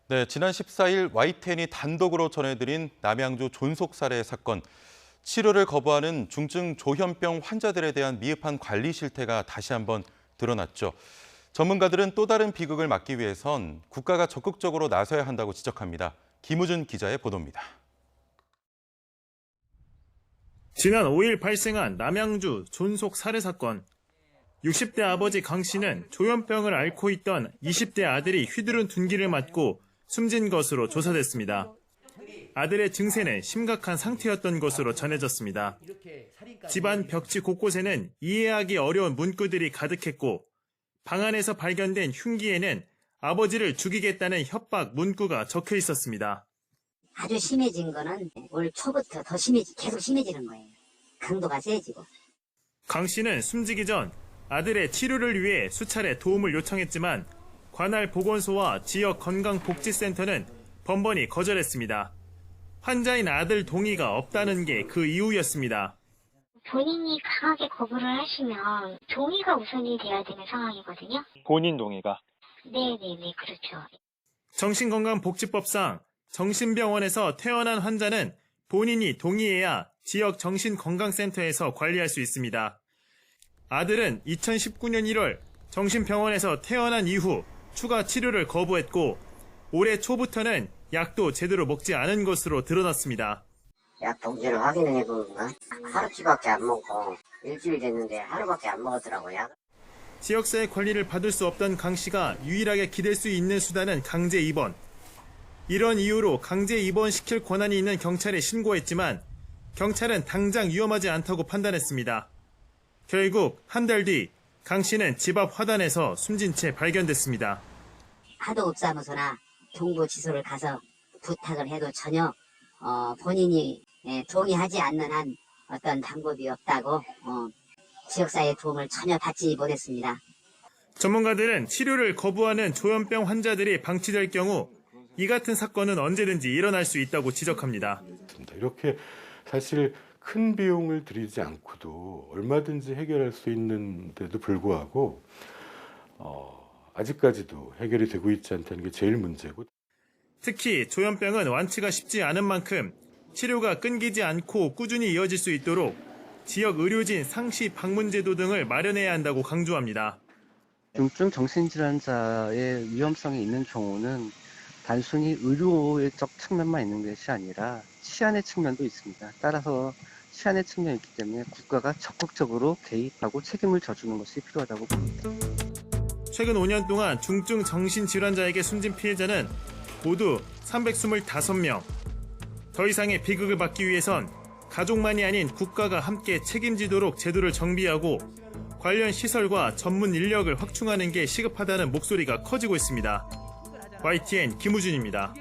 네, 지난 14일 YTN이 단독으로 전해드린 남양주 존속 살해 사건. 치료를 거부하는 중증 조현병 환자들에 대한 미흡한 관리 실태가 다시 한번 드러났죠. 전문가들은 또 다른 비극을 막기 위해선 국가가 적극적으로 나서야 한다고 지적합니다. 김우준 기자의 보도입니다. 지난 5일 발생한 남양주 존속 살해 사건. 60대 아버지 강 씨는 조현병을 앓고 있던 20대 아들이 휘두른 둔기를 맞고 숨진 것으로 조사됐습니다. 아들의 증세는 심각한 상태였던 것으로 전해졌습니다. 집안 벽지 곳곳에는 이해하기 어려운 문구들이 가득했고 방 안에서 발견된 흉기에는 아버지를 죽이겠다는 협박 문구가 적혀 있었습니다. 아주 심해진 거는 올 초부터 더 계속 심해지는 거예요. 강도가 세지고. 강 씨는 숨지기 전 아들의 치료를 위해 수차례 도움을 요청했지만 관할 보건소와 지역 건강복지센터는 번번이 거절했습니다. 환자인 아들 동의가 없다는 게 그 이유였습니다. 본인이 강하게 거부를 하시면 동의가 우선이 돼야 되는 상황이거든요. 본인 동의가? 네네네, 그렇죠. 정신건강복지법상 정신병원에서 퇴원한 환자는 본인이 동의해야 지역 정신건강센터에서 관리할 수 있습니다. 아들은 2019년 1월 정신병원에서 퇴원한 이후 추가 치료를 거부했고 올해 초부터는 약도 제대로 먹지 않은 것으로 드러났습니다. 약 봉지를 확인을 해보면 하루치밖에 안 먹고 일주일 됐는데 하루밖에 안 먹었더라고요. 지역사회 관리를 받을 수 없던 강 씨가 유일하게 기댈 수 있는 수단은 강제 입원. 이런 이유로 강제 입원시킬 권한이 있는 경찰에 신고했지만 경찰은 당장 위험하지 않다고 판단했습니다. 결국 한 달 뒤 강 씨는 집 앞 화단에서 숨진 채 발견됐습니다. 하도업사무소나 동부지소를 가서 부탁을 해도 전혀 본인이 동의하지 않는 한 어떤 방법이 없다고 지역사회의 도움을 전혀 받지 못했습니다. 전문가들은 치료를 거부하는 조현병 환자들이 방치될 경우 이 같은 사건은 언제든지 일어날 수 있다고 지적합니다. 이렇게 사실 큰 비용을 들이지 않고도 얼마든지 해결할 수 있는데도 불구하고 아직까지도 해결이 되고 있지 않다는 게 제일 문제고. 특히 조현병은 완치가 쉽지 않은 만큼 치료가 끊기지 않고 꾸준히 이어질 수 있도록 지역 의료진 상시 방문 제도 등을 마련해야 한다고 강조합니다. 중증 정신질환자의 위험성이 있는 경우는 단순히 의료적 측면만 있는 것이 아니라 치안의 측면도 있습니다. 따라서 치안의 측면이 있기 때문에 국가가 적극적으로 개입하고 책임을 져주는 것이 필요하다고 봅니다. 최근 5년 동안 중증 정신질환자에게 숨진 피해자는 모두 325명. 더 이상의 비극을 막기 위해선 가족만이 아닌 국가가 함께 책임지도록 제도를 정비하고 관련 시설과 전문 인력을 확충하는 게 시급하다는 목소리가 커지고 있습니다. YTN 김우준입니다.